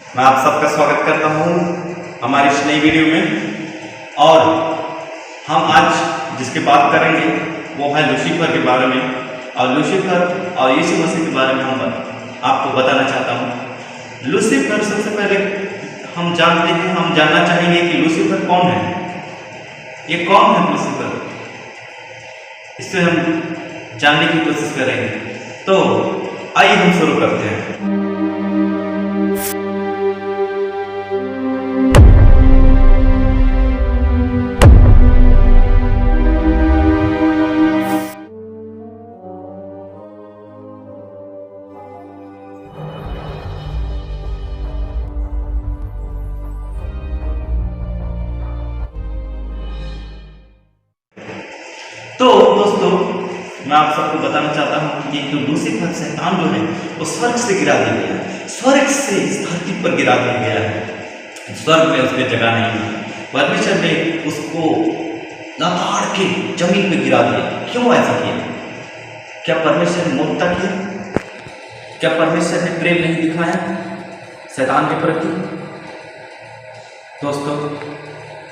मैं आप सबका स्वागत करता हूँ हमारी इस नई वीडियो में। और हम आज जिसकी बात करेंगे वो है लूसीफर के बारे में। और लूसीफर और यीशु मसीह के बारे में हम आपको बताना चाहता हूँ। लूसीफर सबसे पहले हम जानते हैं, हम जानना चाहेंगे कि लूसीफर कौन है। ये कौन है लूसीफर, इससे हम जानने की कोशिश करेंगे। तो आइए हम शुरू करते हैं। तो दोस्तों, मैं आप सबको बताना चाहता हूँ कि ये जो लूसीफर शैतान जो है वो स्वर्ग से गिरा दिया गया है। स्वर्ग से इस धरती पर गिरा दिया गया है। स्वर्ग में उसकी जगह नहीं है। परमेश्वर ने उसको लताड़ के जमीन पे गिरा दिया। क्यों ऐसा किया? क्या परमेश्वर ने मूर्खता की? क्या परमेश्वर ने प्रेम नहीं दिखाया शैतान के प्रति? दोस्तों,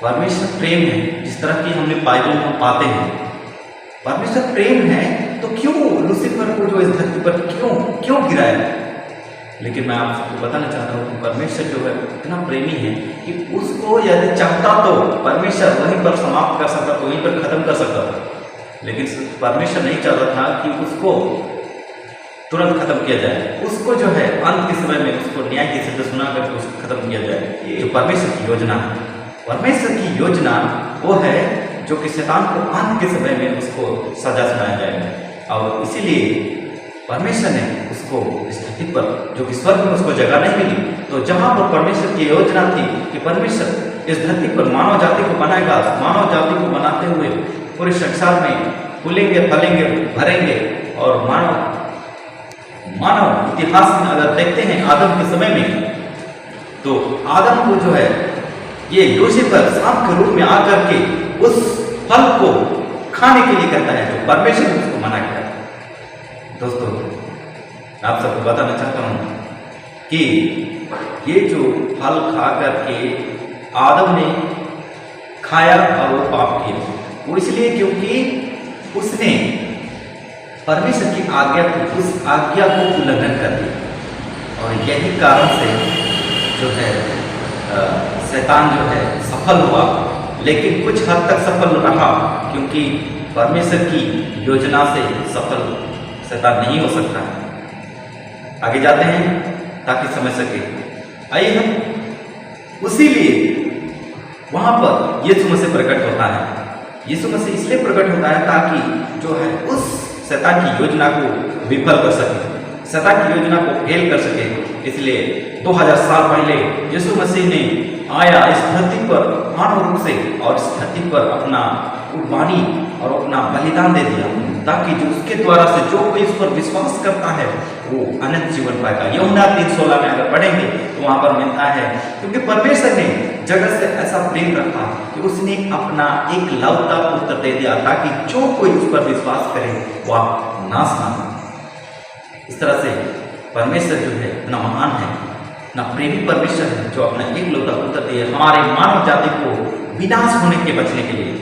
परमेश्वर प्रेम है। जिस तरह की हमने बाइबल में पाते हैं, परमेश्वर प्रेम है, तो क्यों लूसीफर को जो इस धरती पर क्यों गिराया? लेकिन मैं आप सबको बताना चाहता हूँ कि परमेश्वर जो है इतना प्रेमी है कि उसको यदि चाहता तो परमेश्वर वहीं पर समाप्त कर सकता, तो वहीं पर खत्म कर सकता था। लेकिन परमेश्वर नहीं चाहता था कि उसको तुरंत खत्म किया जाए। उसको जो है अंत के समय में उसको न्याय की सजा सुना करके उसको खत्म किया जाए। ये जो परमेश्वर की योजना है, परमेश्वर की योजना वो है जो कि शैतान को अंत के समय में उसको सजा सुनाया जाएगा। और इसीलिए परमेश्वर ने उसको इस धरती पर, जो कि स्वर्ग में उसको जगह नहीं मिली, तो जहाँ पर परमेश्वर की योजना थी कि परमेश्वर इस धरती पर मानव जाति को बनाएगा, मानव जाति को बनाते हुए पूरे संसार में फूलेंगे, फलेंगे, भरेंगे। और मानव इतिहास में अगर देखते हैं आदम के समय में, तो आदम को जो है ये लूसीफर सांप के रूप में आकर के उस फल को खाने के लिए कहता है जो परमेश्वर ने उसको मना किया। दोस्तों, आप सबको बताना चाहता हूं कि ये जो फल खा करके आदम ने खाया और वो पाप किया, वो इसलिए क्योंकि उसने परमेश्वर की आज्ञा को, उस आज्ञा को उल्लंघन कर दिया। और यही कारण से जो है शैतान जो है सफल हुआ, लेकिन कुछ हद तक सफल रहा, क्योंकि परमेश्वर की योजना से सफल शैतान नहीं हो सकता। आगे जाते हैं ताकि समझ सके। आइए हम उसीलिए वहां पर यीशु मसीह प्रकट होता है। यीशु मसीह इसलिए प्रकट होता है ताकि जो है उस शैतान की योजना को विफल कर सके, शैतान की योजना को फेल कर सके। इसलिए 2000 साल पहले यीशु मसीह ने आया इस धरती पर मानव रूप से, और इस धरती पर अपना कुर्बानी और अपना बलिदान दे दिया, ताकि जो उसके द्वारा से जो कोई इस पर विश्वास करता है वो अनंत जीवन पाएगा। यूहन्ना 3:16 में अगर पढ़ेंगे तो वहां पर मिलता है, क्योंकि परमेश्वर ने जगत से ऐसा प्रेम रखा कि उसने अपना एक लौता पुत्र दे दिया, ताकि जो कोई उस पर विश्वास करे वह नाश ना हो। इस तरह से परमेश्वर जो है इतना महान है, ना प्रेमी परमेश्वर है, जो अपना एक लौता पुत्र दिए हमारे मानव जाति को विनाश होने के बचने के लिए,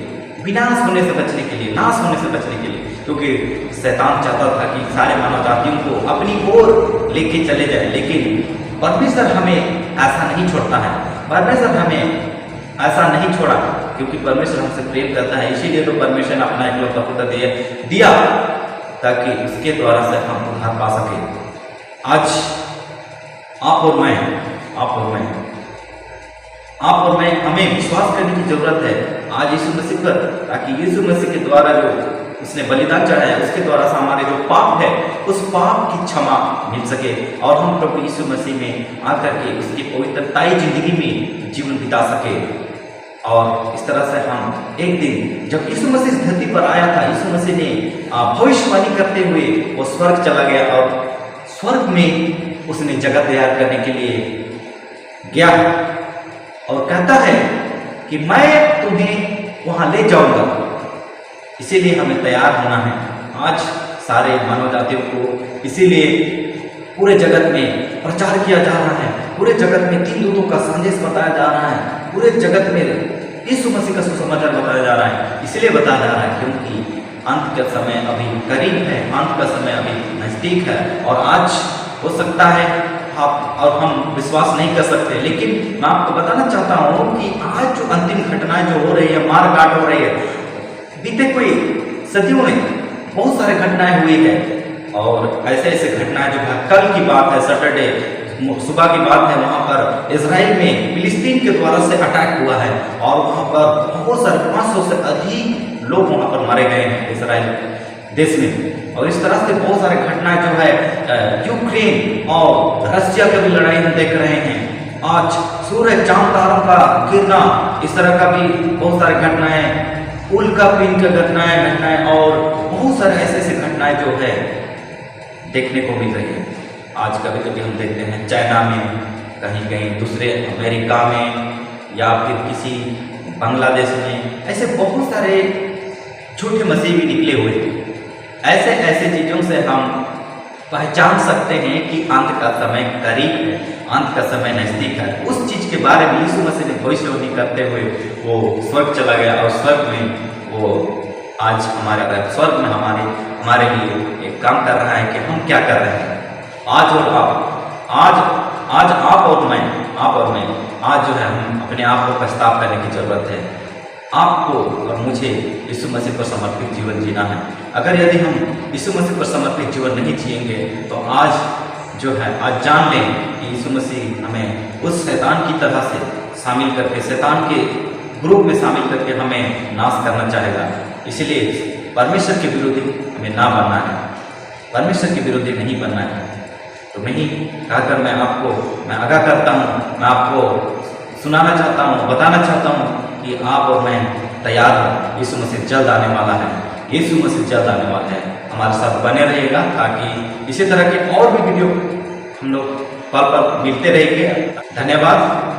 विनाश होने से बचने के लिए, नाश होने से बचने के लिए। क्योंकि शैतान चाहता था कि सारे मानव जातियों को अपनी ओर लेके चले जाए, लेकिन परमेश्वर हमें ऐसा नहीं छोड़ता है। परमेश्वर हमें ऐसा नहीं छोड़ा, क्योंकि परमेश्वर हमसे प्रेम करता है। इसीलिए तो परमेश्वर ने अपना एक लौता पुत्र दिया, ताकि उसके द्वारा से हम उद्धार पा सके। आज आप और मैं हमें विश्वास करने की जरूरत है आज यीशु मसीह पर, ताकि यीशु मसीह के द्वारा जो उसने बलिदान चढ़ाया, उसके द्वारा से हमारे जो पाप है उस पाप की क्षमा मिल सके, और हम प्रभु यीशु मसीह में आकर के उसकी पवित्रताई जिंदगी में जीवन बिता सके। और इस तरह से हम एक दिन, जब यीशु मसीह इस धरती पर आया था, यीशु मसीह ने भविष्यवाणी करते हुए वो स्वर्ग चला गया, और स्वर्ग में उसने जगह तैयार करने के लिए गया, और कहता है कि मैं तुम्हें वहां ले जाऊंगा। इसीलिए हमें तैयार होना है। आज सारे मानव जातियों को इसीलिए पूरे जगत में प्रचार किया जा रहा है पूरे जगत में 3 दूतों का संदेश बताया जा रहा है, पूरे जगत में यीशु मसीह का सुसमाचार बताया जा रहा है। इसलिए बताया जा रहा है क्योंकि अंत का समय अभी करीब है, अंत का समय अभी नजदीक है। और आज हो सकता है आप और हम विश्वास नहीं कर सकते, लेकिन मैं आपको बताना चाहता हूँ कि आज जो अंतिम घटनाएं जो हो रही है, मार काट हो रही है, बीते कोई सदियों में बहुत सारे घटनाएं हुई है। और ऐसे ऐसे घटनाएं जो है, कल की बात है, सैटरडे सुबह की बात है, वहां पर इजराइल में फिलिस्तीन के द्वारा से अटैक हुआ है और वहां पर बहुत सारे 500 से अधिक लोग वहां पर मारे गए हैं इजराइल देश में। और इस तरह से बहुत सारे घटनाएं जो है, यूक्रेन और रशिया की भी लड़ाई हम देख रहे हैं। आज सूरज चांद तारों का गिरना, इस तरह का भी बहुत सारी घटनाएं, उल्कापिंड की घटनाएं और बहुत सारे ऐसे ऐसे घटनाएं जो है देखने को मिल रही है। आज कभी कभी हम देखते हैं चाइना में, कहीं कहीं दूसरे अमेरिका में या फिर किसी बांग्लादेश में, ऐसे बहुत सारे झूठे मसीह भी निकले हुए हैं। ऐसे ऐसे चीज़ों से हम पहचान सकते हैं कि अंत का समय करीब है, अंत का समय नजदीक है। उस चीज़ के बारे में यीशु मसीह ने भविष्यवाणी करते हुए वो स्वर्ग चला गया और स्वर्ग में वो आज हमारे स्वर्ग में हमारे लिए एक काम कर रहा है कि हम क्या कर रहे हैं। आज और आज आप और मैं आज जो है हम अपने आप को पछतावा करने की जरूरत है। आपको और मुझे यीशु मसीह पर समर्पित जीवन जीना है। अगर यदि हम यीशु मसीह पर समर्पित जीवन नहीं जिएंगे तो आज जो है, आज जान लें कि यीशु मसीह हमें उस शैतान की तरह से शामिल करके, शैतान के ग्रुप में शामिल करके हमें नाश करना चाहेगा। इसलिए परमेश्वर के विरोधी हमें ना बनना है, परमेश्वर के विरोधी नहीं बनना है। तो नहीं कहकर मैं आगाह करता हूँ, मैं आपको सुनाना चाहता हूँ, बताना चाहता हूँ कि आप और मैं तैयार हैं। यीशु मसीह जल्द आने वाला है, यीशु मसीह जल्द आने वाला है। हमारे साथ बने रहिएगा ताकि इसी तरह के और भी वीडियो हम लोग पल पल मिलते रहेंगे। धन्यवाद।